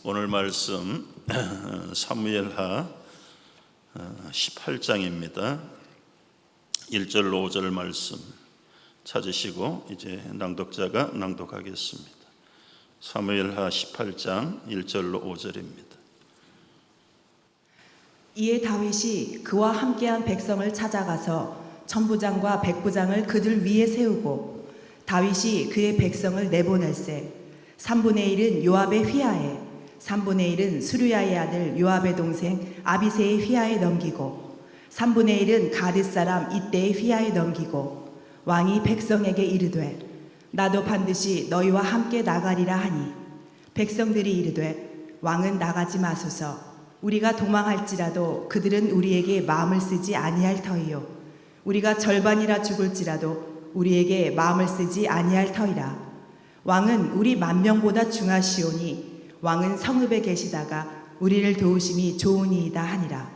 오늘 말씀 사무엘하 18장입니다. 1절로 5절 말씀 찾으시고 이제 낭독자가 낭독하겠습니다. 사무엘하 18장 1절로 5절입니다. 이에 다윗이 그와 함께한 백성을 찾아가서 천부장과 백부장을 그들 위에 세우고 다윗이 그의 백성을 내보낼세 3분의 1은 요압의 휘하에 3분의 1은 수르야의 아들 요압의 동생 아비새의 휘하에 넘기고 3분의 1은 가드 사람 이때의 휘하에 넘기고 왕이 백성에게 이르되 나도 반드시 너희와 함께 나가리라 하니 백성들이 이르되 왕은 나가지 마소서 우리가 도망할지라도 그들은 우리에게 마음을 쓰지 아니할 터이요 우리가 절반이라 죽을지라도 우리에게 마음을 쓰지 아니할 터이라. 왕은 우리 10,000명보다 중하시오니 왕은 성읍에 계시다가 우리를 도우심이 좋으니이다 하니라.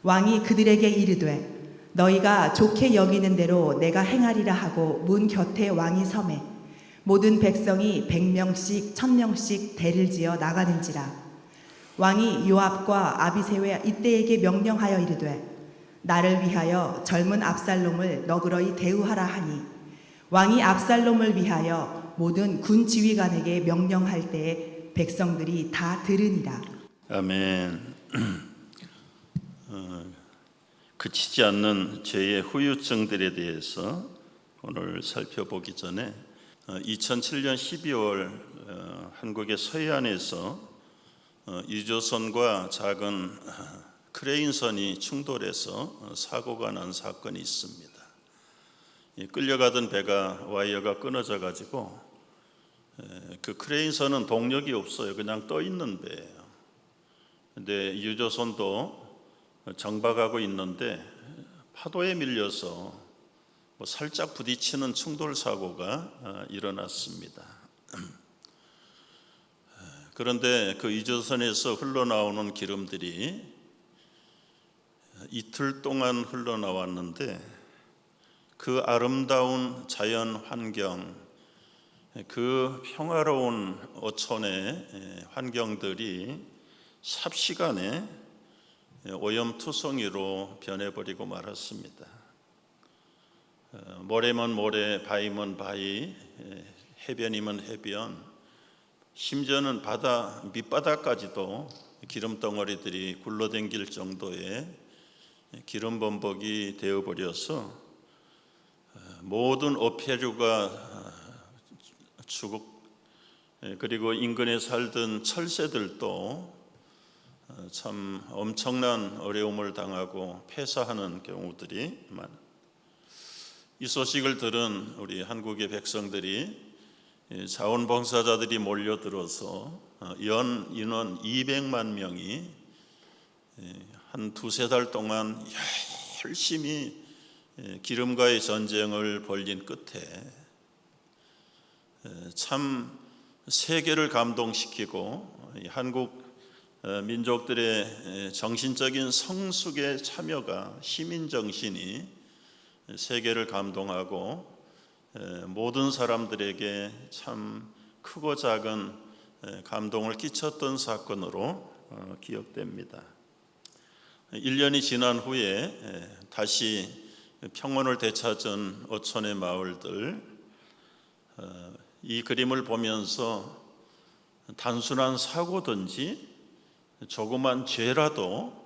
왕이 그들에게 이르되 너희가 좋게 여기는 대로 내가 행하리라 하고 문 곁에 왕이 서매 모든 백성이 100명씩 1000명씩 대를 지어 나가는지라. 왕이 요압과 아비새와 이때에게 명령하여 이르되 나를 위하여 젊은 압살롬을 너그러이 대우하라 하니 왕이 압살롬을 위하여 모든 군 지휘관에게 명령할 때에 백성들이 다 들으니라. 아멘. 그치지 않는 죄의 후유증들에 대해서 오늘 살펴보기 전에 2007년 12월 한국의 서해안에서 유조선과 작은 크레인선이 충돌해서 사고가 난 사건이 있습니다. 끌려가던 배가 와이어가 끊어져 가지고 그 크레인선은 동력이 없어요. 그냥 떠 있는 배예요. 근데 유조선도 정박하고 있는데 파도에 밀려서 살짝 부딪히는 충돌 사고가 일어났습니다. 그런데 그 유조선에서 흘러나오는 기름들이 이틀 동안 흘러나왔는데 그 아름다운 자연 환경, 그 평화로운 어촌의 환경들이 삽시간에 오염투성이로 변해버리고 말았습니다. 모래면 모래, 바위면 바위, 해변이면 해변, 심지어는 바다 밑바닥까지도 기름 덩어리들이 굴러댕길 정도의 기름 범벅이 되어버려서 모든 어패류가 죽고 그리고 인근에 살던 철새들도 참 엄청난 어려움을 당하고 폐사하는 경우들이 많아요. 이 소식을 들은 우리 한국의 백성들이 자원봉사자들이 몰려들어서 연 인원 200만 명이 한 두세 달 동안 열심히 기름과의 전쟁을 벌인 끝에 참 세계를 감동시키고 한국 민족들의 정신적인 성숙의 참여가 시민정신이 세계를 감동하고 모든 사람들에게 참 크고 작은 감동을 끼쳤던 사건으로 기억됩니다. 1년이 지난 후에 다시 평온을 되찾은 어촌의 마을들, 이 그림을 보면서 단순한 사고든지 조그만 죄라도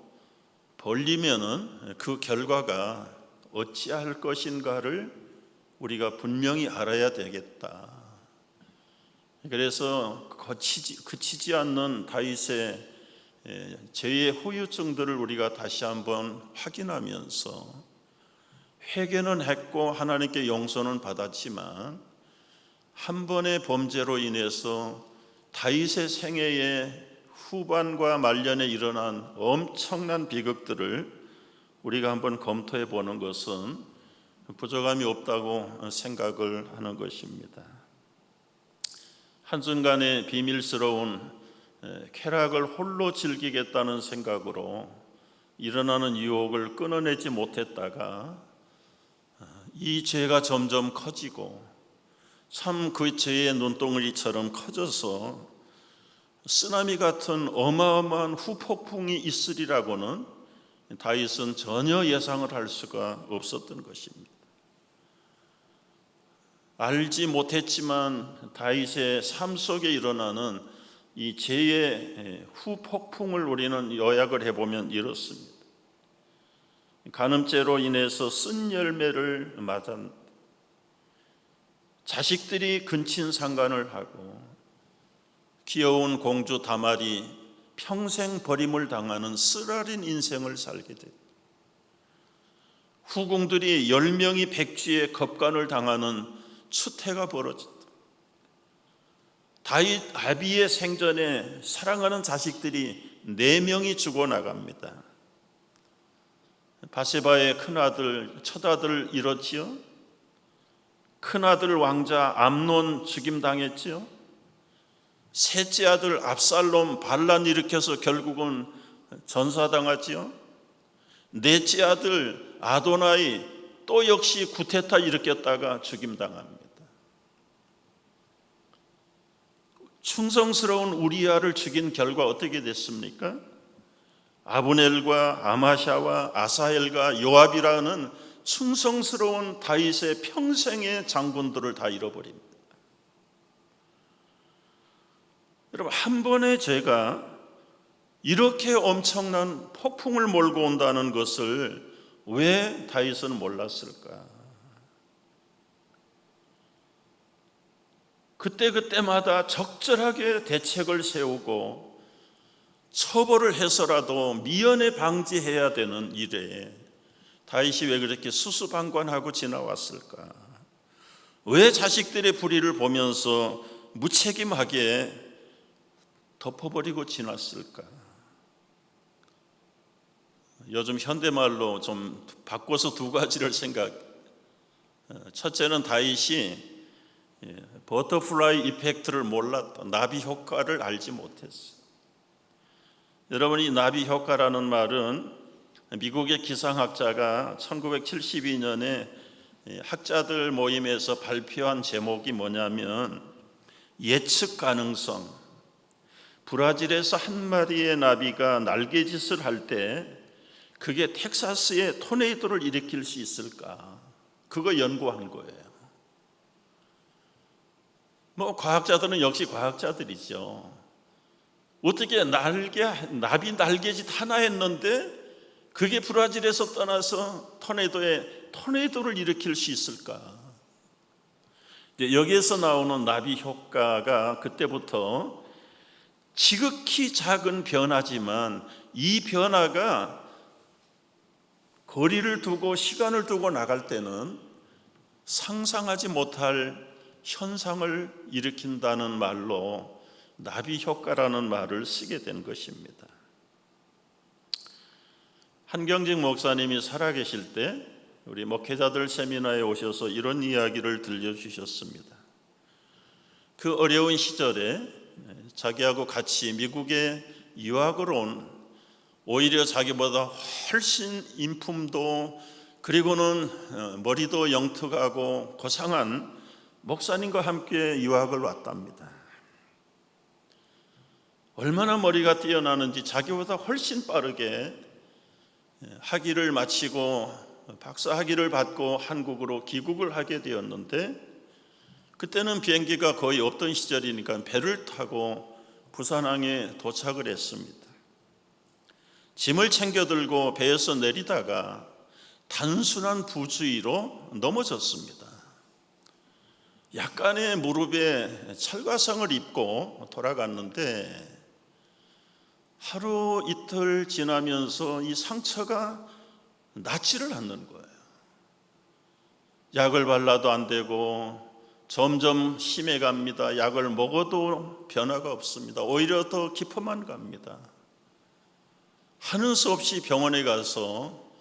벌리면은 그 결과가 어찌할 것인가를 우리가 분명히 알아야 되겠다. 그래서 그치지 않는 다윗의 죄의 후유증들을 우리가 다시 한번 확인하면서 회개는 했고 하나님께 용서는 받았지만 한 번의 범죄로 인해서 다윗의 생애의 후반과 말년에 일어난 엄청난 비극들을 우리가 한번 검토해 보는 것은 부족함이 없다고 생각을 하는 것입니다. 한순간의 비밀스러운 쾌락을 홀로 즐기겠다는 생각으로 일어나는 유혹을 끊어내지 못했다가 이 죄가 점점 커지고 참 그 죄의 눈덩이처럼 커져서 쓰나미 같은 어마어마한 후폭풍이 있으리라고는 다윗은 전혀 예상을 할 수가 없었던 것입니다. 알지 못했지만 다윗의 삶 속에 일어나는 이 죄의 후폭풍을 우리는 요약을 해보면 이렇습니다. 간음죄로 인해서 쓴 열매를 맞은 자식들이 근친상간을 하고 귀여운 공주 다말이 평생 버림을 당하는 쓰라린 인생을 살게 됐다. 후궁들이 10명이 백쥐의 겁간을 당하는 추태가 벌어졌다. 다윗 아비의 생전에 사랑하는 자식들이 4명이 죽어나갑니다. 바세바의 큰아들, 첫아들 잃었지요. 큰아들 왕자 암논 죽임당했지요. 셋째 아들 압살롬 반란 일으켜서 결국은 전사당하지요. 넷째 아들 아도나이 또 역시 구테타 일으켰다가 죽임당합니다. 충성스러운 우리아를 죽인 결과 어떻게 됐습니까? 아브넬과 아마샤와 아사엘과 요압이라는 충성스러운 다윗의 평생의 장군들을 다 잃어버립니다. 여러분, 한 번의 죄가 이렇게 엄청난 폭풍을 몰고 온다는 것을 왜 다윗은 몰랐을까? 그때마다 적절하게 대책을 세우고 처벌을 해서라도 미연에 방지해야 되는 일에 다윗이 왜 그렇게 수수방관하고 지나왔을까? 왜 자식들의 불의를 보면서 무책임하게 덮어버리고 지났을까? 요즘 현대말로 좀 바꿔서 2가지를 첫째는 다윗이 버터플라이 이펙트를 몰랐다. 나비 효과를 알지 못했어. 여러분, 이 나비 효과라는 말은 미국의 기상학자가 1972년에 학자들 모임에서 발표한 제목이 뭐냐면 예측 가능성. 브라질에서 한 마리의 나비가 날개짓을 할 때 그게 텍사스에 토네이도를 일으킬 수 있을까? 그거 연구한 거예요. 과학자들은 역시 과학자들이죠. 어떻게 나비 날개짓 하나 했는데 그게 브라질에서 떠나서 토네이도를 일으킬 수 있을까? 여기에서 나오는 나비 효과가 그때부터 지극히 작은 변화지만 이 변화가 거리를 두고 시간을 두고 나갈 때는 상상하지 못할 현상을 일으킨다는 말로 나비 효과라는 말을 쓰게 된 것입니다. 한경직 목사님이 살아계실 때 우리 목회자들 세미나에 오셔서 이런 이야기를 들려주셨습니다. 그 어려운 시절에 자기하고 같이 미국에 유학을 온, 오히려 자기보다 훨씬 인품도 그리고는 머리도 영특하고 고상한 목사님과 함께 유학을 왔답니다. 얼마나 머리가 뛰어나는지 자기보다 훨씬 빠르게 학위를 마치고 박사 학위를 받고 한국으로 귀국을 하게 되었는데, 그때는 비행기가 거의 없던 시절이니까 배를 타고 부산항에 도착을 했습니다. 짐을 챙겨 들고 배에서 내리다가 단순한 부주의로 넘어졌습니다. 약간의 무릎에 철과상을 입고 돌아갔는데 하루 이틀 지나면서 이 상처가 낫지를 않는 거예요. 약을 발라도 안 되고 점점 심해갑니다. 약을 먹어도 변화가 없습니다. 오히려 더 깊어만 갑니다. 하는 수 없이 병원에 가서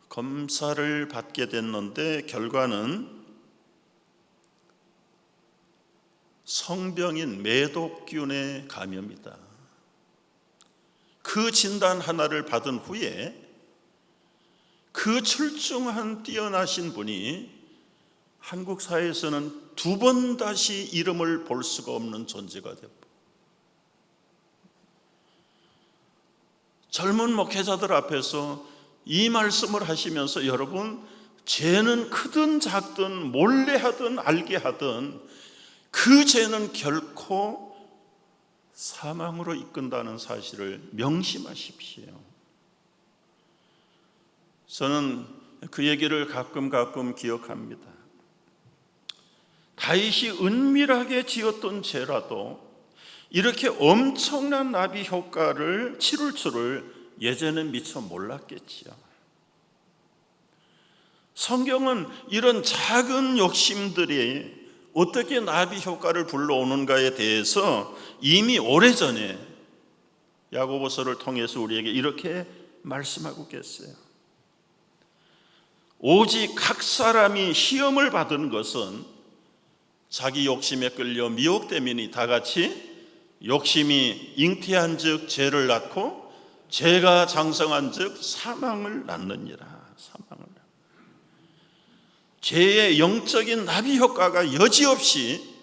검사를 받게 됐는데 결과는 성병인 매독균의 감염이다. 그 진단 하나를 받은 후에 그 출중한 뛰어나신 분이 한국 사회에서는 2번 다시 이름을 볼 수가 없는 존재가 되고, 젊은 목회자들 앞에서 이 말씀을 하시면서 여러분, 죄는 크든 작든 몰래 하든 알게 하든 그 죄는 결코 사망으로 이끈다는 사실을 명심하십시오. 저는 그 얘기를 가끔 기억합니다. 다윗이 은밀하게 지었던 죄라도 이렇게 엄청난 나비 효과를 치를 줄을 예전엔 미처 몰랐겠지요. 성경은 이런 작은 욕심들이 어떻게 나비 효과를 불러오는가에 대해서 이미 오래전에 야고보서를 통해서 우리에게 이렇게 말씀하고 계세요. 오직 각 사람이 시험을 받은 것은 자기 욕심에 끌려 미혹되미니 다 같이 욕심이 잉태한 즉 죄를 낳고 죄가 장성한 즉 사망을 낳느니라. 죄의 영적인 나비 효과가 여지없이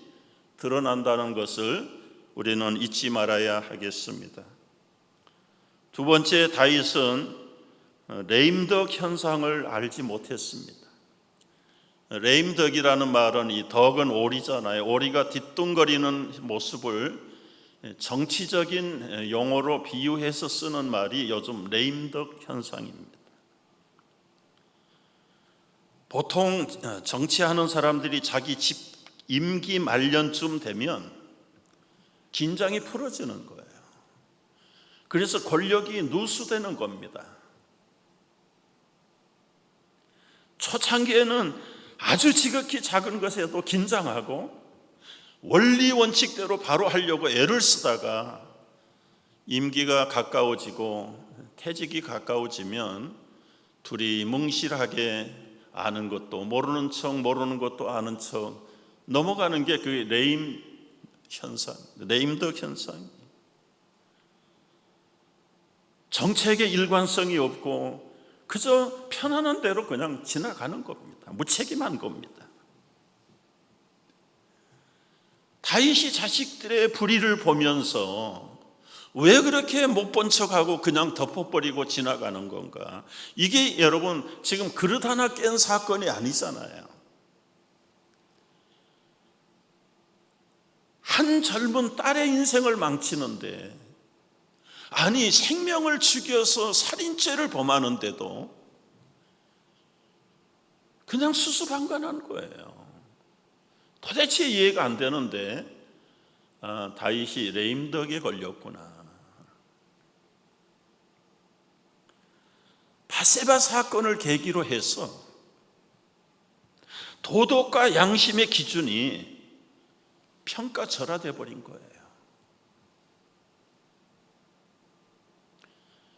드러난다는 것을 우리는 잊지 말아야 하겠습니다. 두 번째, 다윗은 레임덕 현상을 알지 못했습니다. 레임덕이라는 말은 이 덕은 오리잖아요. 오리가 뒤뚱거리는 모습을 정치적인 용어로 비유해서 쓰는 말이 요즘 레임덕 현상입니다. 보통 정치하는 사람들이 자기 집 임기 말년쯤 되면 긴장이 풀어지는 거예요. 그래서 권력이 누수되는 겁니다. 초창기에는 아주 지극히 작은 것에도 긴장하고 원리 원칙대로 바로 하려고 애를 쓰다가 임기가 가까워지고 퇴직이 가까워지면 둘이 뭉실하게 아는 것도 모르는 척 모르는 것도 아는 척 넘어가는 게 그 레임덕 현상. 정책에 일관성이 없고 그저 편안한 대로 그냥 지나가는 겁니다. 무책임한 겁니다. 다윗이 자식들의 불의를 보면서 왜 그렇게 못 본 척하고 그냥 덮어버리고 지나가는 건가? 이게 여러분 지금 그릇 하나 깬 사건이 아니잖아요. 한 젊은 딸의 인생을 망치는데, 아니 생명을 죽여서 살인죄를 범하는데도 그냥 수수방관한 거예요. 도대체 이해가 안 되는데 다윗이 레임덕에 걸렸구나. 바세바 사건을 계기로 해서 도덕과 양심의 기준이 평가절하돼 버린 거예요.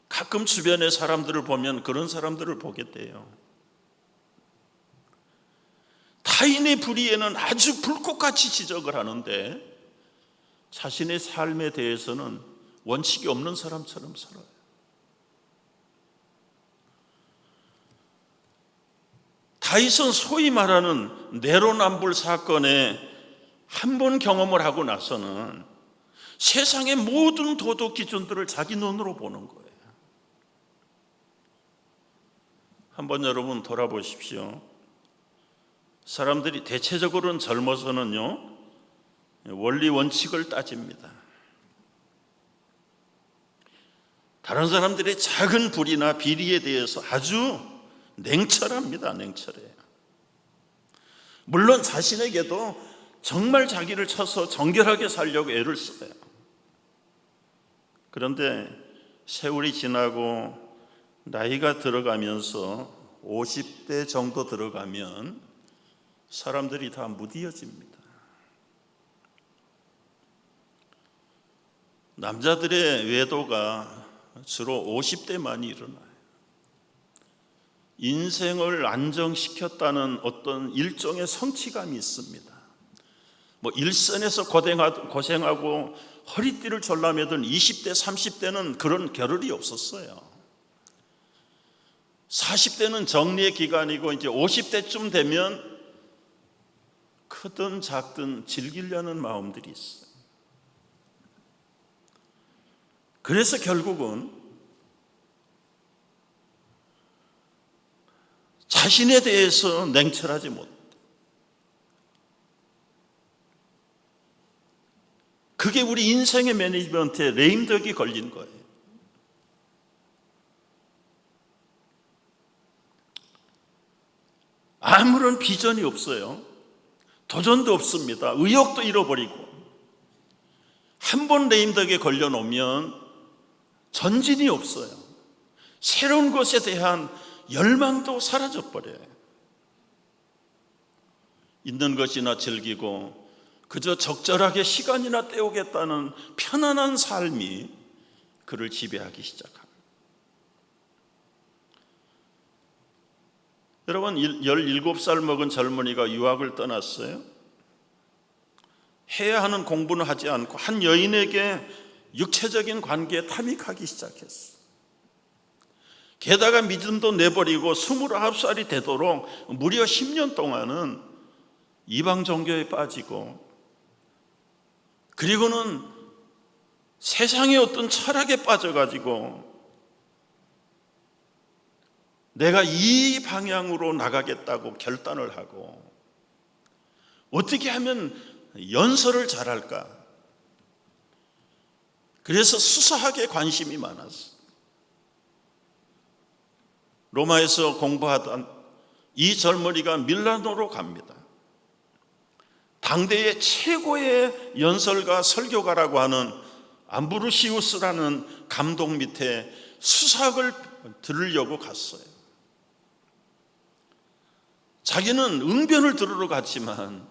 가끔 주변의 사람들을 보면 그런 사람들을 보게 돼요. 타인의 불의에는 아주 불꽃같이 지적을 하는데 자신의 삶에 대해서는 원칙이 없는 사람처럼 살아요. 다윗은 소위 말하는 내로남불 사건에 한 번 경험을 하고 나서는 세상의 모든 도덕 기준들을 자기 눈으로 보는 거예요. 한번 여러분 돌아보십시오. 사람들이 대체적으로는 젊어서는요 원리 원칙을 따집니다. 다른 사람들의 작은 불의나 비리에 대해서 아주 냉철합니다. 냉철해요. 물론 자신에게도 정말 자기를 쳐서 정결하게 살려고 애를 써요. 그런데 세월이 지나고 나이가 들어가면서 50대 정도 들어가면 사람들이 다 무디어집니다. 남자들의 외도가 주로 50대만이 일어나요. 인생을 안정시켰다는 어떤 일종의 성취감이 있습니다. 일선에서 고생하고 허리띠를 졸라매던 20대, 30대는 그런 겨를이 없었어요. 40대는 정리의 기간이고 이제 50대쯤 되면 크든 작든 즐기려는 마음들이 있어요. 그래서 결국은 자신에 대해서 냉철하지 못해. 그게 우리 인생의 매니지먼트에 레임덕이 걸린 거예요. 아무런 비전이 없어요. 도전도 없습니다. 의욕도 잃어버리고. 한 번 레임덕에 걸려놓으면 전진이 없어요. 새로운 것에 대한 열망도 사라져버려요. 있는 것이나 즐기고 그저 적절하게 시간이나 때우겠다는 편안한 삶이 그를 지배하기 시작합니다. 여러분, 17살 먹은 젊은이가 유학을 떠났어요. 해야 하는 공부는 하지 않고 한 여인에게 육체적인 관계에 탐닉하기 시작했어. 게다가 믿음도 내버리고 29살이 되도록 무려 10년 동안은 이방 종교에 빠지고, 그리고는 세상의 어떤 철학에 빠져가지고 내가 이 방향으로 나가겠다고 결단을 하고, 어떻게 하면 연설을 잘할까? 그래서 수사학에 관심이 많았어. 로마에서 공부하던 이 젊은이가 밀라노로 갑니다. 당대의 최고의 연설가 설교가라고 하는 암브루시우스라는 감독 밑에 수사학을 들으려고 갔어요. 자기는 응변을 들으러 갔지만,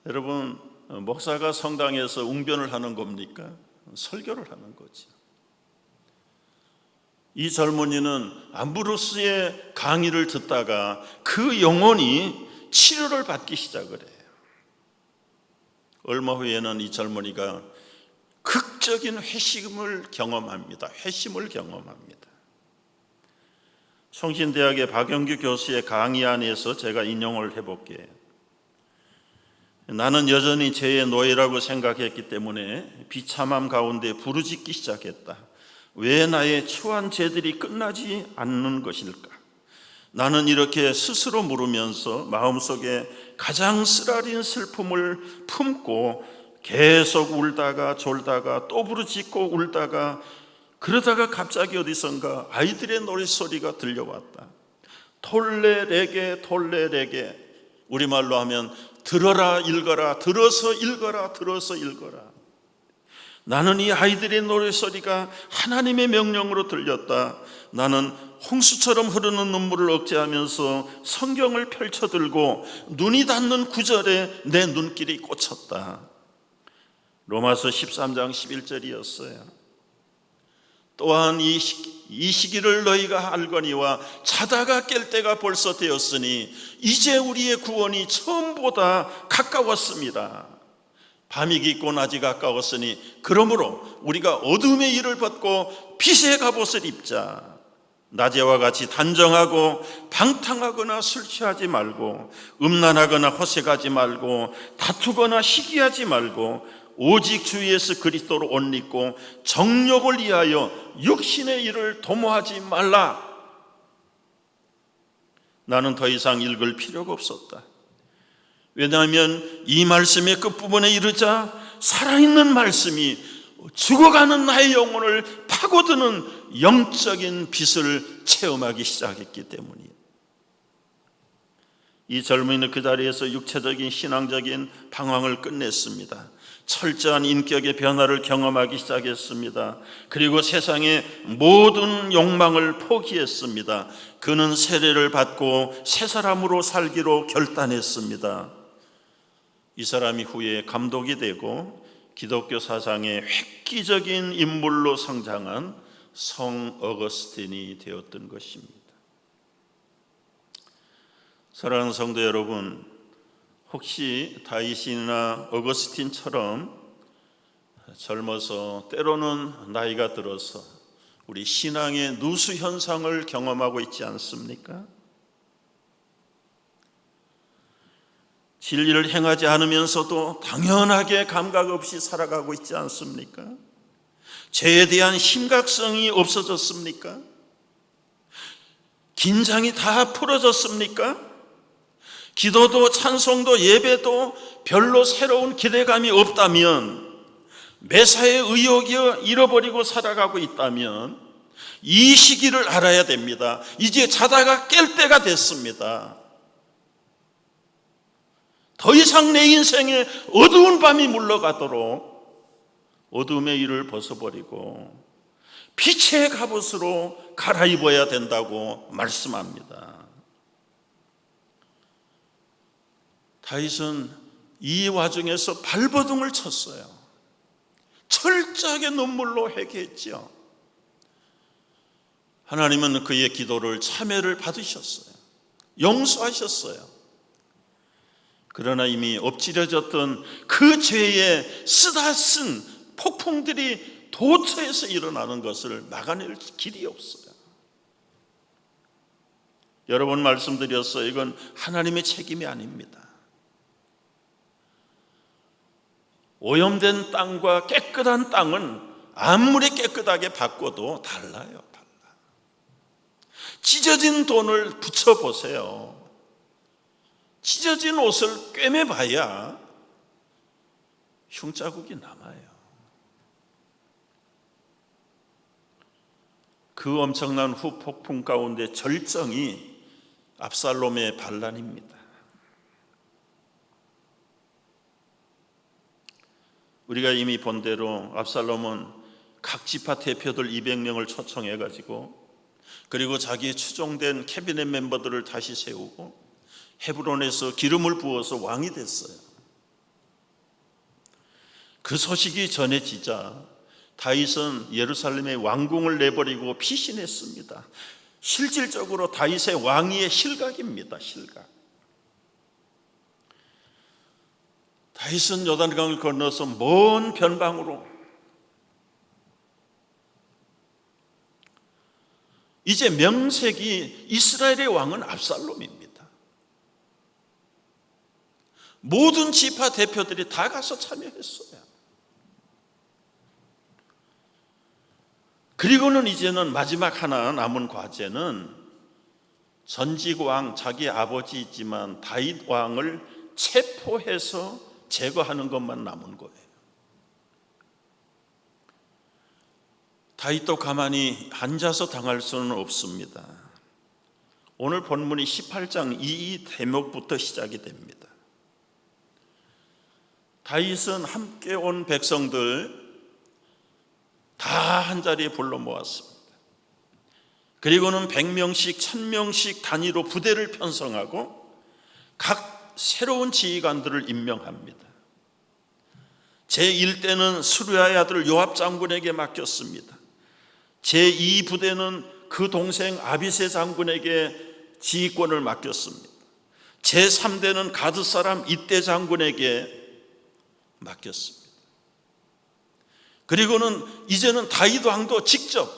여러분, 목사가 성당에서 응변을 하는 겁니까? 설교를 하는 거죠. 이 젊은이는 암브로스의 강의를 듣다가 그 영혼이 치료를 받기 시작을 해요. 얼마 후에는 이 젊은이가 극적인 회심을 경험합니다. 회심을 경험합니다. 성신대학의 박영규 교수의 강의 안에서 제가 인용을 해볼게요. 나는 여전히 죄의 노예라고 생각했기 때문에 비참함 가운데 부르짖기 시작했다. 왜 나의 추한 죄들이 끝나지 않는 것일까? 나는 이렇게 스스로 물으면서 마음속에 가장 쓰라린 슬픔을 품고 계속 울다가 졸다가 또 부르짖고 울다가, 그러다가 갑자기 어디선가 아이들의 노랫소리가 들려왔다. 톨레레게 톨레레게, 우리말로 하면 들어라 읽어라, 들어서 읽어라, 들어서 읽어라. 나는 이 아이들의 노랫소리가 하나님의 명령으로 들렸다. 나는 홍수처럼 흐르는 눈물을 억제하면서 성경을 펼쳐들고 눈이 닿는 구절에 내 눈길이 꽂혔다. 로마서 13장 11절이었어요. 또한 이 시기를 너희가 알거니와 자다가 깰 때가 벌써 되었으니 이제 우리의 구원이 처음보다 가까웠습니다. 밤이 깊고 낮이 가까웠으니 그러므로 우리가 어둠의 일을 벗고 빛의 갑옷을 입자. 낮에와 같이 단정하고 방탕하거나 술 취하지 말고 음란하거나 허색하지 말고 다투거나 시기하지 말고 오직 주 예수 그리스도로 옷 입고 정욕을 위하여 육신의 일을 도모하지 말라. 나는 더 이상 읽을 필요가 없었다. 왜냐하면 이 말씀의 끝부분에 이르자 살아있는 말씀이 죽어가는 나의 영혼을 파고드는 영적인 빛을 체험하기 시작했기 때문이에요. 이 젊은이는 그 자리에서 육체적인 신앙적인 방황을 끝냈습니다. 철저한 인격의 변화를 경험하기 시작했습니다. 그리고 세상의 모든 욕망을 포기했습니다. 그는 세례를 받고 새 사람으로 살기로 결단했습니다. 이 사람이 후에 감독이 되고 기독교 사상의 획기적인 인물로 성장한 성 어거스틴이 되었던 것입니다. 사랑하는 성도 여러분, 혹시 다윗이나 어거스틴처럼 젊어서 때로는 나이가 들어서 우리 신앙의 누수 현상을 경험하고 있지 않습니까? 진리를 행하지 않으면서도 당연하게 감각 없이 살아가고 있지 않습니까? 죄에 대한 심각성이 없어졌습니까? 긴장이 다 풀어졌습니까? 기도도 찬송도 예배도 별로 새로운 기대감이 없다면, 매사에 의욕이 잃어버리고 살아가고 있다면 이 시기를 알아야 됩니다. 이제 자다가 깰 때가 됐습니다. 더 이상 내 인생에 어두운 밤이 물러가도록 어둠의 일을 벗어버리고 빛의 갑옷으로 갈아입어야 된다고 말씀합니다. 다윗은 이 와중에서 발버둥을 쳤어요. 철저하게 눈물로 회개했지요. 하나님은 그의 기도를 참회를 받으셨어요. 용서하셨어요. 그러나 이미 엎질러졌던 그 죄의 쓰다쓴 폭풍들이 도처에서 일어나는 것을 막아낼 길이 없어요. 여러 번 말씀드렸어요. 이건 하나님의 책임이 아닙니다. 오염된 땅과 깨끗한 땅은 아무리 깨끗하게 바꿔도 달라요. 찢어진 돈을 붙여보세요. 찢어진 옷을 꿰매봐야 흉자국이 남아요. 그 엄청난 후폭풍 가운데 절정이 압살롬의 반란입니다. 우리가 이미 본 대로 압살롬은 각 지파 대표들 200명을 초청해가지고, 그리고 자기 추종된 캐비넷 멤버들을 다시 세우고 헤브론에서 기름을 부어서 왕이 됐어요. 그 소식이 전해지자 다윗은 예루살렘의 왕궁을 내버리고 피신했습니다. 실질적으로 다윗의 왕위의 실각입니다. 실각. 다윗은 요단강을 건너서 먼 변방으로, 이제 명색이 이스라엘의 왕은 압살롬입니다. 모든 지파 대표들이 다 가서 참여했어요. 그리고는 이제는 마지막 하나 남은 과제는 전직 왕, 자기 아버지이지만 다윗 왕을 체포해서 제거하는 것만 남은 거예요. 다윗도 가만히 앉아서 당할 수는 없습니다. 오늘 본문이 18장 이 대목부터 시작이 됩니다. 다윗은 함께 온 백성들 다 한자리에 불러 모았습니다. 그리고는 100명씩 1000명씩 단위로 부대를 편성하고 각 새로운 지휘관들을 임명합니다. 제1대는 수르야의 아들 요압 장군에게 맡겼습니다. 제2부대는 그 동생 아비새 장군에게 지휘권을 맡겼습니다. 제3대는 가드 사람 이떼 장군에게 맡겼습니다. 그리고는 이제는 다윗 왕도 직접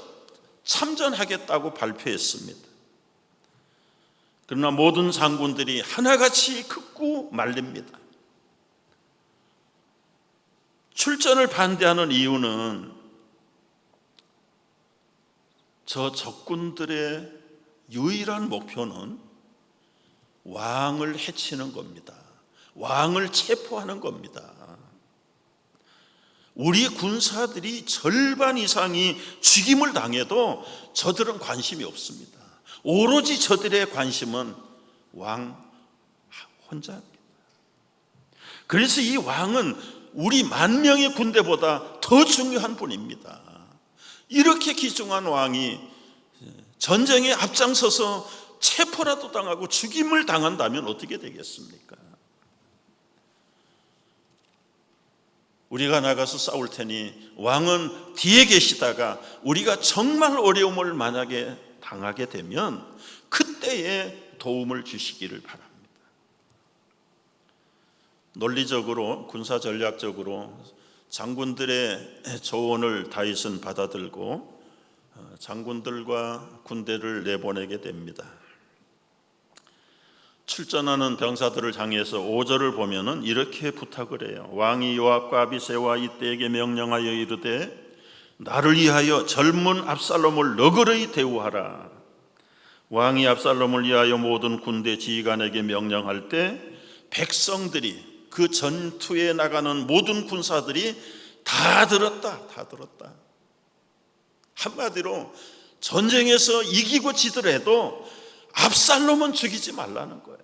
참전하겠다고 발표했습니다. 그러나 모든 장군들이 하나같이 극구 말립니다. 출전을 반대하는 이유는 저 적군들의 유일한 목표는 왕을 해치는 겁니다. 왕을 체포하는 겁니다. 우리 군사들이 절반 이상이 죽임을 당해도 저들은 관심이 없습니다. 오로지 저들의 관심은 왕 혼자입니다. 그래서 이 왕은 우리 10,000명의 군대보다 더 중요한 분입니다. 이렇게 귀중한 왕이 전쟁에 앞장서서 체포라도 당하고 죽임을 당한다면 어떻게 되겠습니까? 우리가 나가서 싸울 테니 왕은 뒤에 계시다가 우리가 정말 어려움을 만약에 당하게 되면 그때에 도움을 주시기를 바랍니다. 논리적으로, 군사 전략적으로 장군들의 조언을 다윗은 받아들고 장군들과 군대를 내보내게 됩니다. 출전하는 병사들을 향해서 5절을 보면은 이렇게 부탁을 해요. 왕이 요압과 아비새와 이떼에게 명령하여 이르되 나를 위하여 젊은 압살롬을 너그러이 대우하라. 왕이 압살롬을 위하여 모든 군대 지휘관에게 명령할 때 백성들이, 그 전투에 나가는 모든 군사들이 다 들었다. 한마디로 전쟁에서 이기고 지더라도 압살롬은 죽이지 말라는 거예요.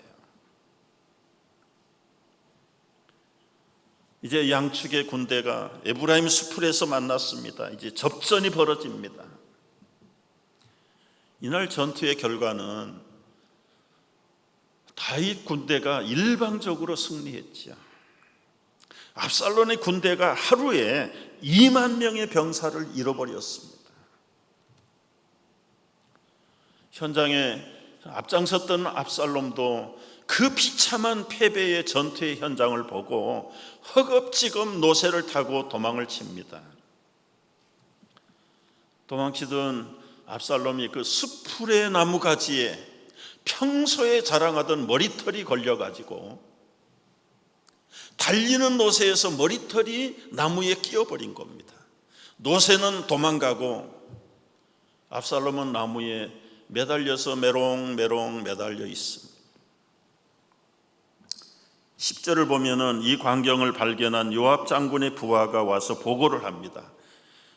이제 양측의 군대가 에브라임 수풀에서 만났습니다. 이제 접전이 벌어집니다. 이날 전투의 결과는 다윗 군대가 일방적으로 승리했지요. 압살롬의 군대가 하루에 2만 명의 병사를 잃어버렸습니다. 현장에 앞장섰던 압살롬도 그 비참한 패배의 전투의 현장을 보고 허겁지겁 노새를 타고 도망을 칩니다. 도망치던 압살롬이 그 수풀의 나무가지에 평소에 자랑하던 머리털이 걸려가지고 달리는 노새에서 머리털이 나무에 끼어버린 겁니다. 노새는 도망가고 압살롬은 나무에 매달려서 메롱메롱 매달려 있습니다. 10절을 보면은 이 광경을 발견한 요압 장군의 부하가 와서 보고를 합니다.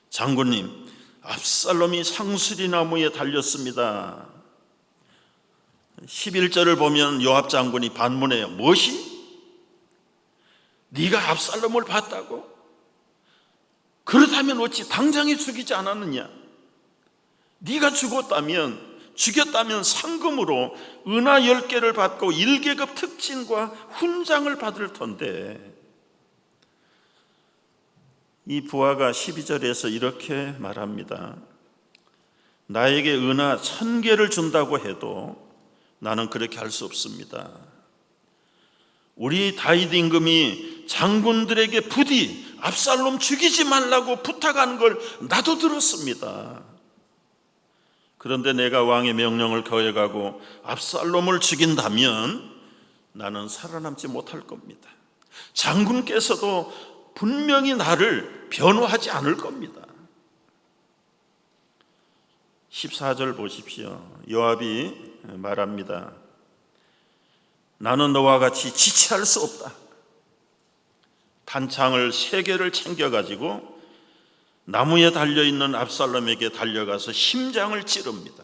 장군님, 압살롬이 상수리 나무에 달렸습니다. 11절을 보면 요압 장군이 반문해요. 무엇이? 네가 압살롬을 봤다고? 그렇다면 어찌 당장에 죽이지 않았느냐? 네가 죽였다면 상금으로 은하 10개를 받고 1계급 특진과 훈장을 받을 텐데. 이 부하가 12절에서 이렇게 말합니다. 나에게 은하 1000개를 준다고 해도 나는 그렇게 할 수 없습니다. 우리 다윗 임금이 장군들에게 부디 압살롬 죽이지 말라고 부탁하는 걸 나도 들었습니다. 그런데 내가 왕의 명령을 거역하고 압살롬을 죽인다면 나는 살아남지 못할 겁니다. 장군께서도 분명히 나를 변호하지 않을 겁니다. 14절 보십시오. 요압이 말합니다. 나는 너와 같이 지체할 수 없다. 단창을 3개를 챙겨가지고 나무에 달려있는 압살롬에게 달려가서 심장을 찌릅니다.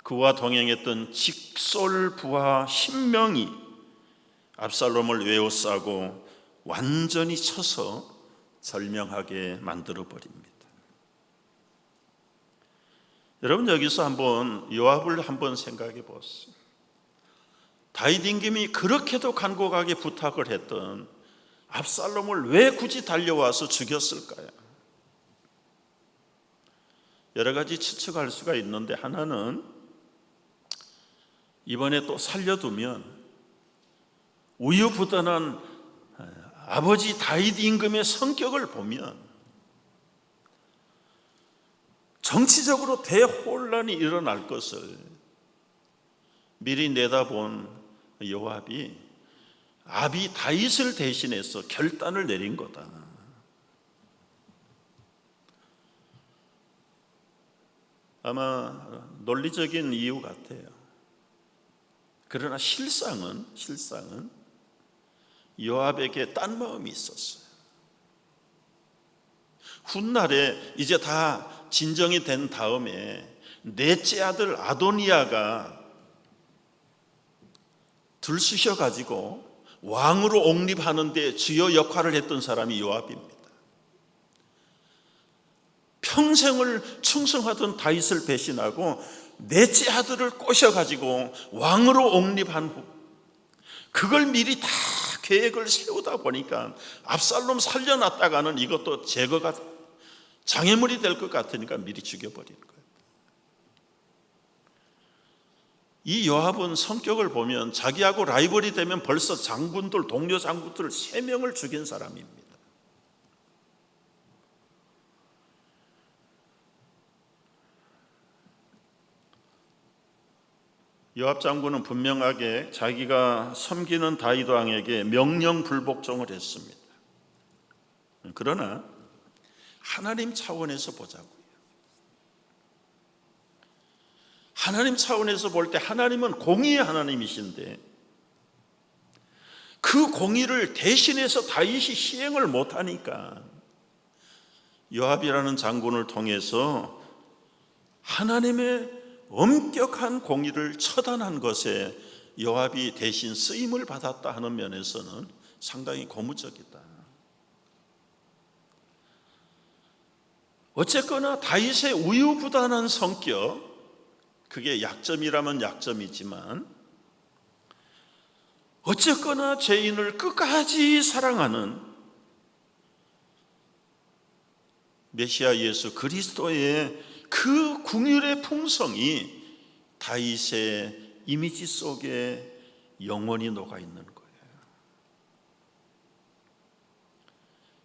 그와 동행했던 직솔 부하 10명이 압살롬을 에워싸고 완전히 쳐서 절명하게 만들어버립니다. 여러분, 여기서 한번 요압을 한번 생각해 보세요. 다윗 임금이 그렇게도 간곡하게 부탁을 했던 압살롬을 왜 굳이 달려와서 죽였을까요? 여러 가지 추측할 수가 있는데, 하나는 이번에 또 살려두면 우유부단한 아버지 다윗 임금의 성격을 보면 정치적으로 대혼란이 일어날 것을 미리 내다본 요압이 아비 다윗을 대신해서 결단을 내린 거다. 아마 논리적인 이유 같아요. 그러나 실상은 요압에게 딴 마음이 있었어요. 훗날에 이제 다 진정이 된 다음에 넷째 아들 아도니아가 들쑤셔가지고 왕으로 옹립하는 데 주요 역할을 했던 사람이 요압입니다. 평생을 충성하던 다윗을 배신하고 넷째 아들을 꼬셔가지고 왕으로 옹립한 후 그걸 미리 다 계획을 세우다 보니까 압살롬 살려놨다가는 이것도 제거가 장애물이 될 것 같으니까 미리 죽여버리는 거예요. 이 요압은 성격을 보면 자기하고 라이벌이 되면 벌써 장군들, 동료 장군들 3명을 죽인 사람입니다. 요압 장군은 분명하게 자기가 섬기는 다윗 왕에게 명령 불복종을 했습니다. 그러나 하나님 차원에서 보자고요. 하나님 차원에서 볼 때 하나님은 공의의 하나님이신데 그 공의를 대신해서 다윗이 시행을 못하니까 요압이라는 장군을 통해서 하나님의 엄격한 공의를 처단한 것에 요압이 대신 쓰임을 받았다 하는 면에서는 상당히 고무적이다. 어쨌거나 다윗의 우유부단한 성격, 그게 약점이라면 약점이지만 어쨌거나 죄인을 끝까지 사랑하는 메시아 예수 그리스도의 그 긍휼의 풍성이 다윗의 이미지 속에 영원히 녹아 있는 거예요.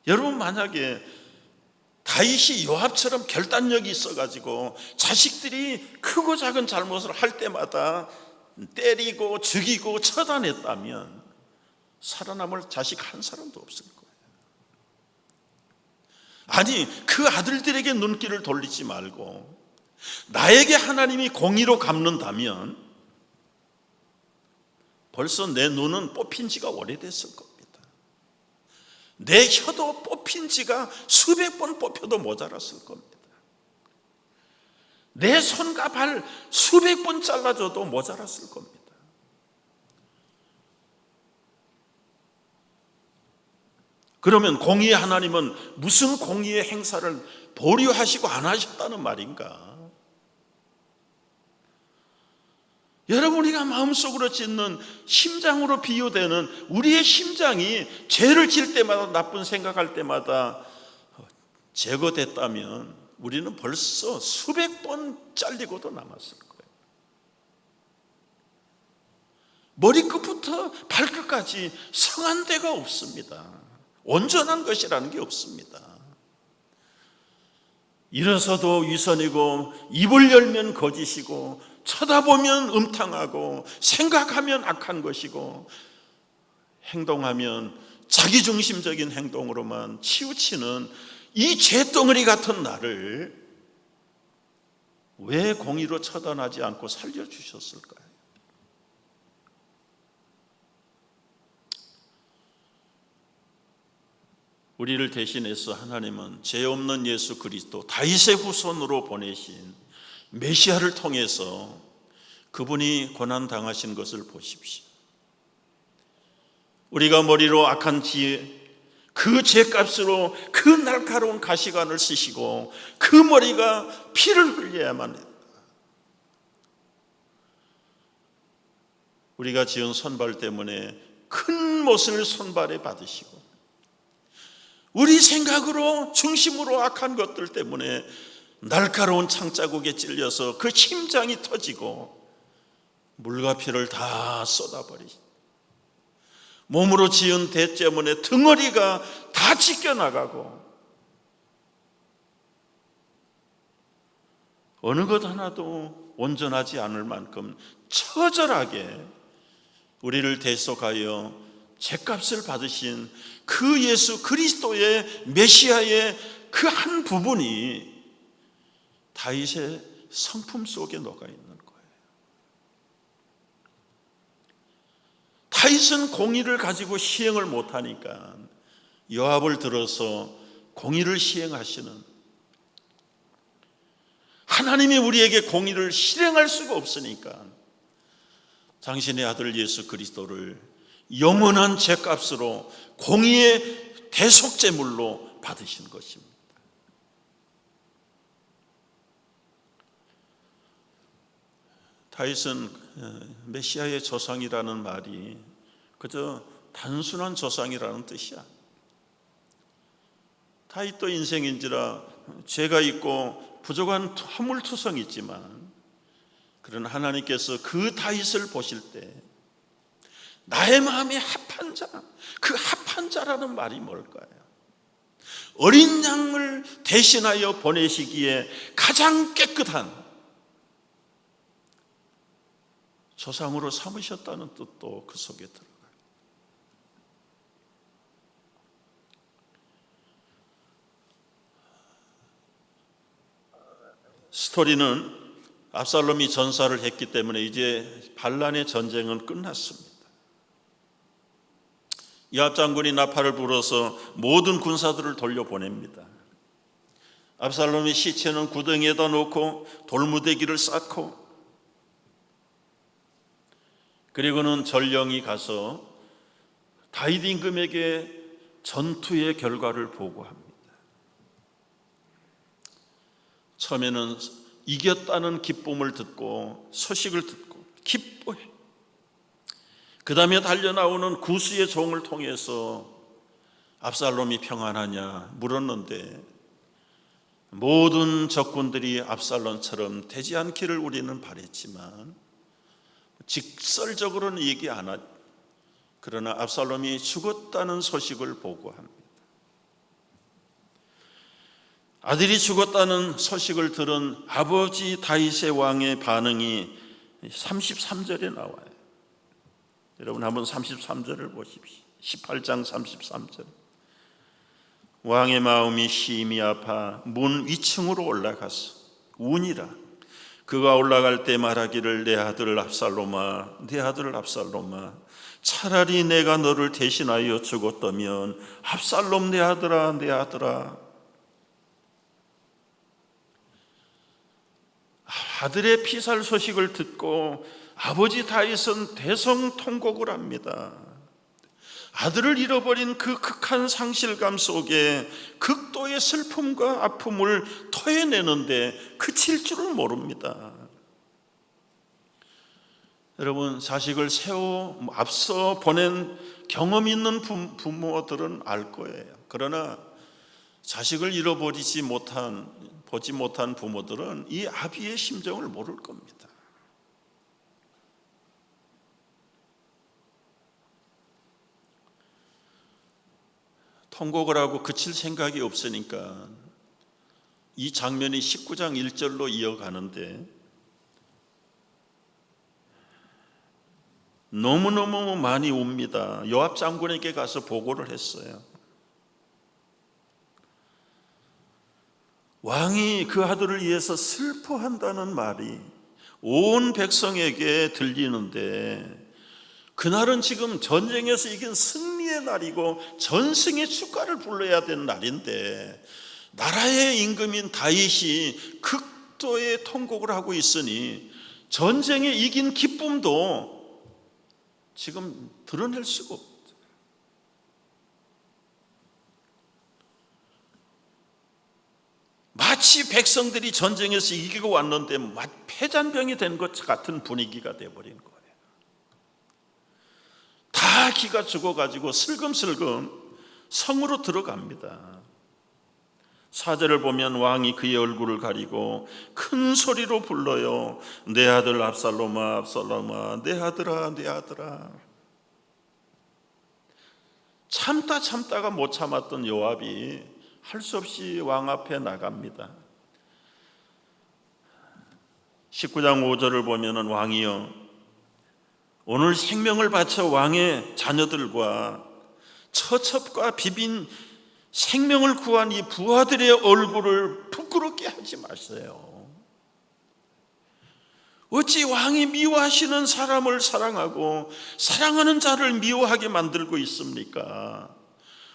여러분, 만약에 다윗이 요압처럼 결단력이 있어가지고 자식들이 크고 작은 잘못을 할 때마다 때리고 죽이고 처단했다면 살아남을 자식 한 사람도 없을 거예요. 아니, 그 아들들에게 눈길을 돌리지 말고 나에게 하나님이 공의로 갚는다면 벌써 내 눈은 뽑힌 지가 오래됐을 겁니다. 내 혀도 뽑힌 지가 수백 번 뽑혀도 모자랐을 겁니다. 내 손과 발 수백 번 잘라줘도 모자랐을 겁니다. 그러면 공의의 하나님은 무슨 공의의 행사를 보류하시고 안 하셨다는 말인가? 여러분, 우리가 마음속으로 짓는 심장으로 비유되는 우리의 심장이 죄를 질 때마다 나쁜 생각할 때마다 제거됐다면 우리는 벌써 수백 번 잘리고도 남았을 거예요. 머리끝부터 발끝까지 성한 데가 없습니다. 온전한 것이라는 게 없습니다. 일어서도 위선이고 입을 열면 거짓이고 쳐다보면 음탕하고 생각하면 악한 것이고 행동하면 자기중심적인 행동으로만 치우치는 이 죄덩어리 같은 나를 왜 공의로 처단하지 않고 살려주셨을까요? 우리를 대신해서 하나님은 죄 없는 예수 그리스도 다윗의 후손으로 보내신 메시아를 통해서 그분이 고난당하신 것을 보십시오. 우리가 머리로 악한 그 죄값으로 그 날카로운 가시관을 쓰시고 그 머리가 피를 흘려야만 했다. 우리가 지은 손발 때문에 큰 못을 손발에 받으시고 우리 생각으로 중심으로 악한 것들 때문에 날카로운 창자국에 찔려서 그 심장이 터지고 물과 피를 다 쏟아버리시. 몸으로 지은 대 때문에 덩어리가 다 찢겨나가고 어느 것 하나도 온전하지 않을 만큼 처절하게 우리를 대속하여 죄값을 받으신 그 예수 그리스도의 메시아의 그 한 부분이 다윗의 성품 속에 녹아 있는 거예요. 다윗은 공의를 가지고 시행을 못하니까 요압을 들어서 공의를 시행하시는, 하나님이 우리에게 공의를 실행할 수가 없으니까 당신의 아들 예수 그리스도를 영원한 죄값으로 공의의 대속제물로 받으신 것입니다. 다윗은 메시아의 조상이라는 말이 그저 단순한 조상이라는 뜻이야. 다윗도 인생인지라 죄가 있고 부족한 허물투성이 있지만 그러나 하나님께서 그 다윗을 보실 때 나의 마음에 합한 자, 그 합한 자라는 말이 뭘까요? 어린 양을 대신하여 보내시기에 가장 깨끗한 조상으로 삼으셨다는 뜻도 그 속에 들어가요. 스토리는 압살롬이 전사를 했기 때문에 이제 반란의 전쟁은 끝났습니다. 요압 장군이 나팔을 불어서 모든 군사들을 돌려보냅니다. 압살롬의 시체는 구덩이에다 놓고 돌무대기를 쌓고, 그리고는 전령이 가서 다윗 임금에게 전투의 결과를 보고합니다. 처음에는 이겼다는 기쁨을 듣고, 소식을 듣고 기뻐해. 그 다음에 달려나오는 구수의 종을 통해서 압살롬이 평안하냐 물었는데, 모든 적군들이 압살롬처럼 되지 않기를 우리는 바랬지만 직설적으로는 얘기 안 하죠. 그러나 압살롬이 죽었다는 소식을 보고합니다. 아들이 죽었다는 소식을 들은 아버지 다윗의 왕의 반응이 33절에 나와요. 여러분 한번 33절을 보십시오. 18장 33절. 왕의 마음이 심히 아파 문 위층으로 올라가서 우니라. 그가 올라갈 때 말하기를, 내 아들 압살롬아, 내 아들 압살롬아, 차라리 내가 너를 대신하여 죽었다면, 압살롬 내 아들아, 내 아들아. 아들의 피살 소식을 듣고 아버지 다윗은 대성통곡을 합니다. 아들을 잃어버린 그 극한 상실감 속에 극도의 슬픔과 아픔을 토해내는데 그칠 줄을 모릅니다. 여러분, 자식을 앞서 보낸 경험 있는 부모들은 알 거예요. 그러나 자식을 보지 못한 부모들은 이 아비의 심정을 모를 겁니다. 통곡을 하고 그칠 생각이 없으니까 이 장면이 19장 1절로 이어가는데, 너무너무 많이 웁니다. 요압 장군에게 가서 보고를 했어요. 왕이 그 아들을 위해서 슬퍼한다는 말이 온 백성에게 들리는데, 그날은 지금 전쟁에서 이긴 승리의 날이고 전승의 축가를 불러야 되는 날인데, 나라의 임금인 다윗이 극도의 통곡을 하고 있으니 전쟁에 이긴 기쁨도 지금 드러낼 수가 없다. 마치 백성들이 전쟁에서 이기고 왔는데 패잔병이 된 것 같은 분위기가 되어버린 거예요. 다 기가 죽어가지고 슬금슬금 성으로 들어갑니다. 4절을 보면 왕이 그의 얼굴을 가리고 큰 소리로 불러요. 내 아들 압살롬아, 압살롬아, 내 아들아, 내 아들아. 참다가 못 참았던 요압이 할 수 없이 왕 앞에 나갑니다. 19장 5절을 보면, 왕이여, 오늘 생명을 바쳐 왕의 자녀들과 처첩과 비빈 생명을 구한 이 부하들의 얼굴을 부끄럽게 하지 마세요. 어찌 왕이 미워하시는 사람을 사랑하고 사랑하는 자를 미워하게 만들고 있습니까?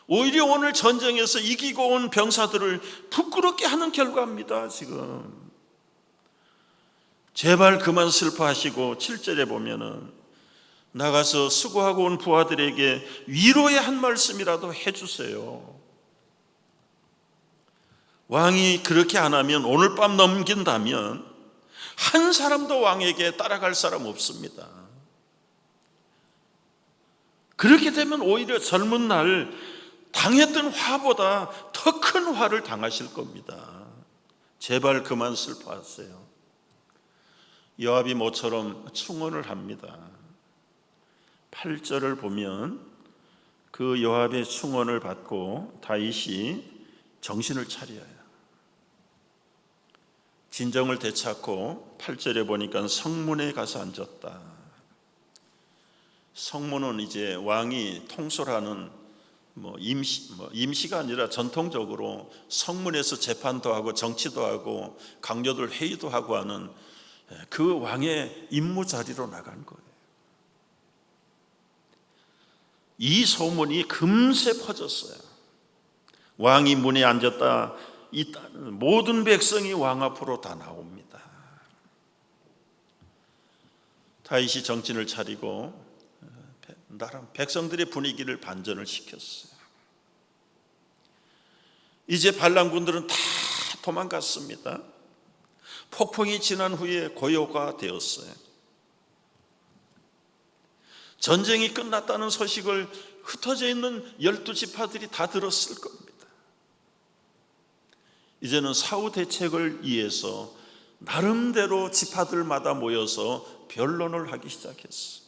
오히려 오늘 전쟁에서 이기고 온 병사들을 부끄럽게 하는 결과입니다. 지금 제발 그만 슬퍼하시고 7절에 보면은, 나가서 수고하고 온 부하들에게 위로의 한 말씀이라도 해주세요. 왕이 그렇게 안 하면, 오늘 밤 넘긴다면 한 사람도 왕에게 따라갈 사람 없습니다. 그렇게 되면 오히려 젊은 날 당했던 화보다 더 큰 화를 당하실 겁니다. 제발 그만 슬퍼하세요. 요압이 모처럼 충언을 합니다. 8절을 보면 그 요압의 충언을 받고 다윗이 정신을 차려요. 진정을 되찾고 8절에 보니까 성문에 가서 앉았다. 성문은 이제 왕이 통솔하는 임시가 아니라 전통적으로 성문에서 재판도 하고 정치도 하고 강요들 회의도 하고 하는 그 왕의 임무 자리로 나간 거예요. 이 소문이 금세 퍼졌어요. 왕이 문에 앉았다, 모든 백성이 왕 앞으로 다 나옵니다. 다윗이 정신을 차리고 나름 백성들의 분위기를 반전을 시켰어요. 이제 반란군들은 다 도망갔습니다. 폭풍이 지난 후에 고요가 되었어요. 전쟁이 끝났다는 소식을 흩어져 있는 12지파들이 다 들었을 겁니다. 이제는 사후 대책을 위해서 나름대로 지파들마다 모여서 변론을 하기 시작했어요.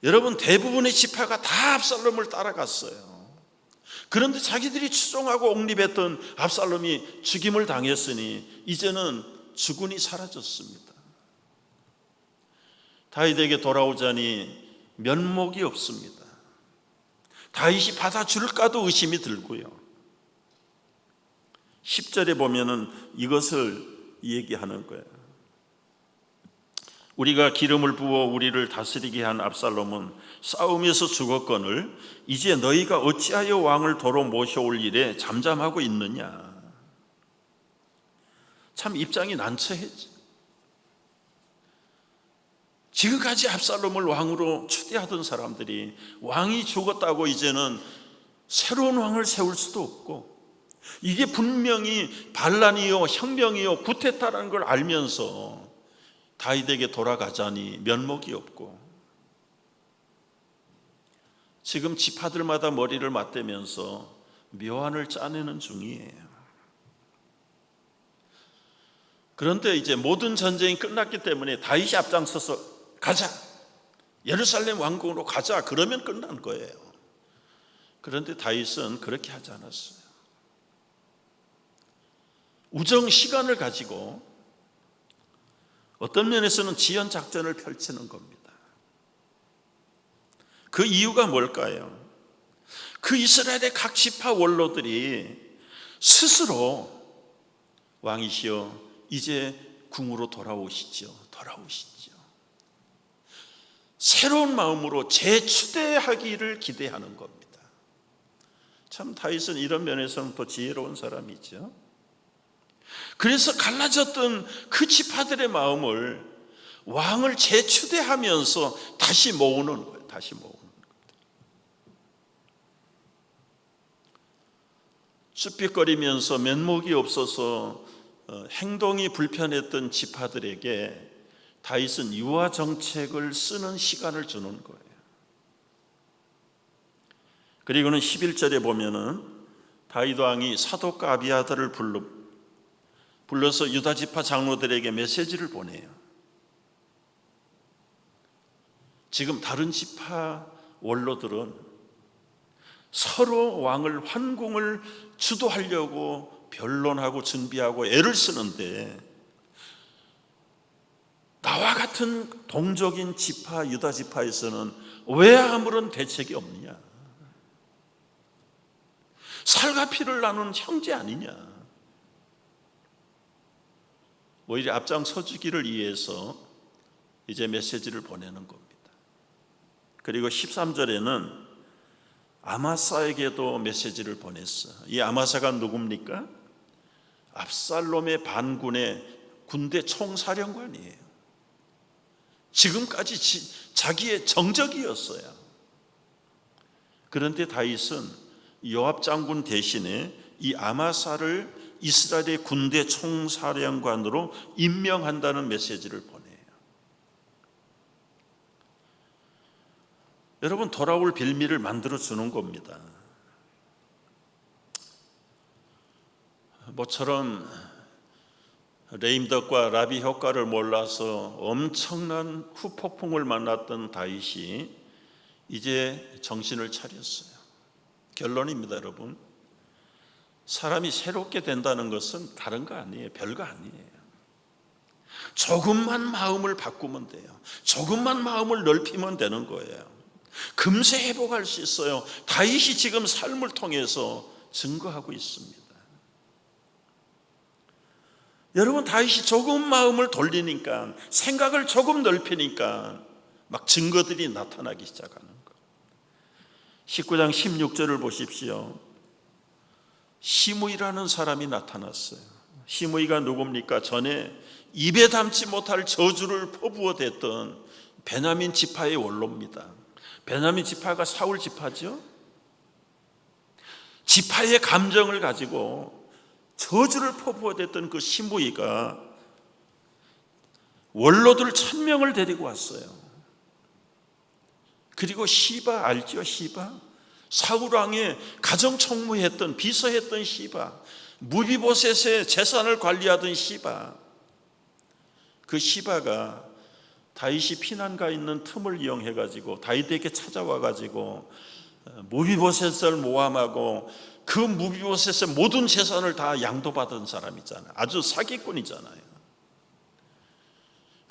여러분, 대부분의 지파가 다 압살롬을 따라갔어요. 그런데 자기들이 추종하고 옹립했던 압살롬이 죽임을 당했으니 이제는 주군이 사라졌습니다. 다윗에게 돌아오자니 면목이 없습니다. 다윗이 받아줄까도 의심이 들고요. 10절에 보면은 이것을 얘기하는 거예요. 우리가 기름을 부어 우리를 다스리게 한 압살롬은 싸움에서 죽었거늘 이제 너희가 어찌하여 왕을 도로 모셔올 일에 잠잠하고 있느냐. 참 입장이 난처했지. 지금까지 압살롬을 왕으로 추대하던 사람들이 왕이 죽었다고 이제는 새로운 왕을 세울 수도 없고, 이게 분명히 반란이요 혁명이요 구테타라는 걸 알면서 다윗에게 돌아가자니 면목이 없고, 지금 지파들마다 머리를 맞대면서 묘안을 짜내는 중이에요. 그런데 이제 모든 전쟁이 끝났기 때문에 다윗이 앞장서서 가자, 예루살렘 왕궁으로 가자, 그러면 끝난 거예요. 그런데 다윗은 그렇게 하지 않았어요. 우정 시간을 가지고 어떤 면에서는 지연 작전을 펼치는 겁니다. 그 이유가 뭘까요? 그 이스라엘의 각 지파 원로들이 스스로 왕이시여 이제 궁으로 돌아오시죠. 새로운 마음으로 재추대하기를 기대하는 겁니다. 참 다윗은 이런 면에서는 더 지혜로운 사람이죠. 그래서 갈라졌던 그 지파들의 마음을 왕을 재추대하면서 다시 모으는 거예요. 쭈삣거리면서 면목이 없어서 행동이 불편했던 지파들에게 다윗은 유화 정책을 쓰는 시간을 주는 거예요. 그리고는 11절에 보면은 다윗 왕이 사독과 아비아달을 불러서 유다 지파 장로들에게 메시지를 보내요. 지금 다른 지파 원로들은 서로 왕을 환궁을 주도하려고 변론하고 준비하고 애를 쓰는데, 나와 같은 동족인 지파 유다 지파에서는 왜 아무런 대책이 없느냐? 살과 피를 나눈 형제 아니냐? 오히려 앞장서주기를 위해서 이제 메시지를 보내는 겁니다. 그리고 13절에는 아마사에게도 메시지를 보냈어요. 이 아마사가 누굽니까? 압살롬의 반군의 군대 총사령관이에요. 지금까지 자기의 정적이었어요. 그런데 다윗은 요압 장군 대신에 이 아마사를 이스라엘의 군대 총사령관으로 임명한다는 메시지를 보내요. 여러분, 돌아올 빌미를 만들어 주는 겁니다. 모처럼 레임덕과 라비 효과를 몰라서 엄청난 후폭풍을 만났던 다윗이 이제 정신을 차렸어요. 결론입니다, 여러분. 사람이 새롭게 된다는 것은 다른 거 아니에요. 별거 아니에요. 조금만 마음을 바꾸면 돼요. 조금만 마음을 넓히면 되는 거예요. 금세 회복할 수 있어요. 다윗이 지금 삶을 통해서 증거하고 있습니다. 여러분, 다윗이 조금 마음을 돌리니까, 생각을 조금 넓히니까 막 증거들이 나타나기 시작하는 거. 19장 16절을 보십시오. 시므이라는 사람이 나타났어요. 시므이가 누굽니까? 전에 입에 담지 못할 저주를 퍼부어댔던 베냐민 지파의 원로입니다. 베냐민 지파가 사울 지파죠. 지파의 감정을 가지고 저주를 퍼부어댔던 그 시므이가 원로들 1000명을 데리고 왔어요. 그리고 시바 알죠? 시바? 사울 왕의 가정총무했던, 비서했던 시바, 무비보셋의 재산을 관리하던 시바, 그 시바가 다윗이 피난가 있는 틈을 이용해 가지고 다윗에게 찾아와 가지고 무비보셋을 모함하고 그 무비보셋의 모든 재산을 다 양도받은 사람이잖아요. 아주 사기꾼이잖아요.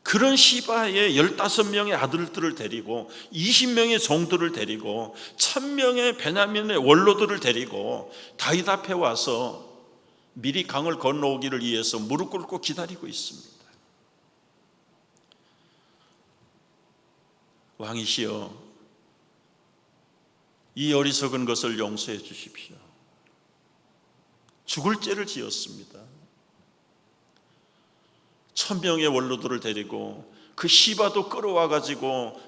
그런 시바의 15명의 아들들을 데리고 20명의 종들을 데리고 1000명의 베냐민의 원로들을 데리고 다윗 앞에 와서 미리 강을 건너오기를 위해서 무릎 꿇고 기다리고 있습니다. 왕이시여, 이 어리석은 것을 용서해 주십시오. 죽을 죄를 지었습니다. 1000명의 원로들을 데리고 그 시바도 끌어와 가지고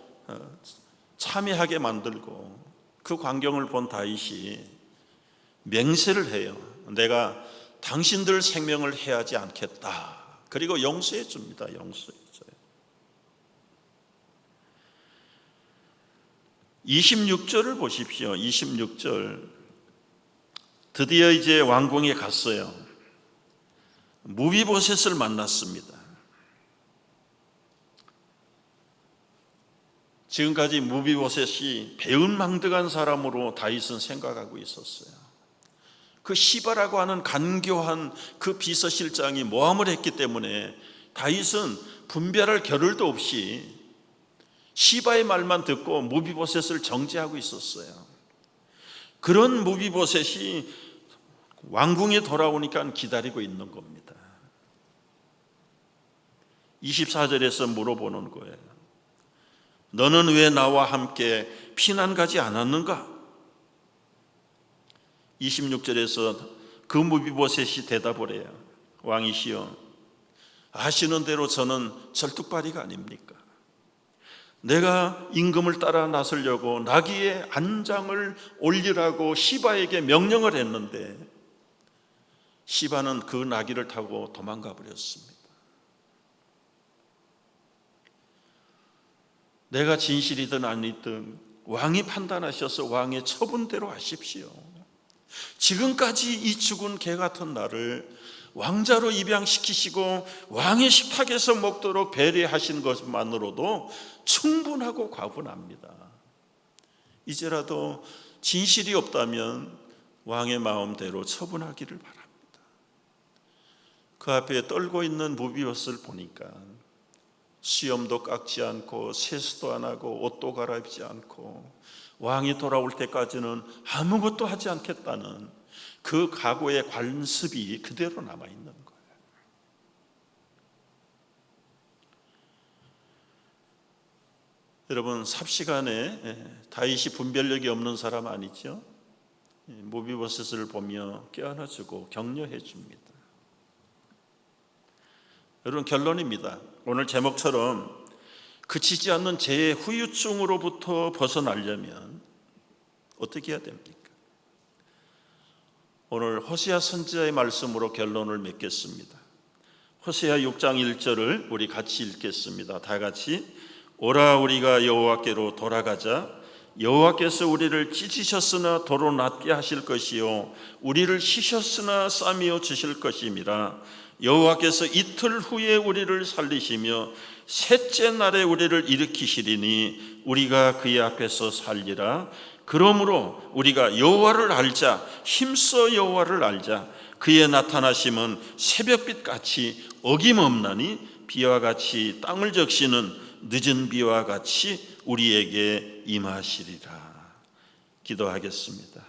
참여하게 만들고, 그 광경을 본 다윗이 맹세를 해요. 내가 당신들 생명을 해하지 않겠다. 그리고 용서해 줍니다. 용서해 줘요. 26절을 보십시오. 26절. 드디어 이제 왕궁에 갔어요. 무비보셋을 만났습니다. 지금까지 무비보셋이 배은망덕한 사람으로 다윗은 생각하고 있었어요. 그 시바라고 하는 간교한 그 비서실장이 모함을 했기 때문에 다윗은 분별할 겨를도 없이 시바의 말만 듣고 무비보셋을 정죄하고 있었어요. 그런 무비보셋이 왕궁에 돌아오니까 기다리고 있는 겁니다. 24절에서 물어보는 거예요. 너는 왜 나와 함께 피난 가지 않았는가? 26절에서 그 무비보셋이 대답을 해요. 왕이시여, 아시는 대로 저는 절뚝발이가 아닙니까? 내가 임금을 따라 나서려고 나귀의 안장을 올리라고 시바에게 명령을 했는데 시바는 그 나귀를 타고 도망가 버렸습니다. 내가 진실이든 아니든 왕이 판단하셔서 왕의 처분대로 하십시오. 지금까지 이 죽은 개 같은 나를 왕자로 입양시키시고 왕의 식탁에서 먹도록 배려하신 것만으로도 충분하고 과분합니다. 이제라도 진실이 없다면 왕의 마음대로 처분하기를 바랍니다. 그 앞에 떨고 있는 무비보셋을 보니까 수염도 깎지 않고 세수도 안 하고 옷도 갈아입지 않고 왕이 돌아올 때까지는 아무것도 하지 않겠다는 그 각오의 관습이 그대로 남아있는 거예요. 여러분, 삽시간에 다윗이 분별력이 없는 사람 아니죠? 무비보셋을 보며 껴안아주고 격려해 줍니다. 여러분, 결론입니다. 오늘 제목처럼 그치지 않는 죄의 후유증으로부터 벗어나려면 어떻게 해야 됩니까? 오늘 호세아 선지자의 말씀으로 결론을 맺겠습니다. 호세아 6장 1절을 우리 같이 읽겠습니다. 다 같이. 오라, 우리가 여호와께로 돌아가자. 여호와께서 우리를 찢으셨으나 도로 낫게 하실 것이요 우리를 치셨으나 싸매어 주실 것임이라. 여호와께서 이틀 후에 우리를 살리시며 셋째 날에 우리를 일으키시리니 우리가 그의 앞에서 살리라. 그러므로 우리가 여호와를 알자. 힘써 여호와를 알자. 그의 나타나심은 새벽빛 같이 어김없나니 비와 같이 땅을 적시는 늦은 비와 같이 우리에게 임하시리라. 기도하겠습니다.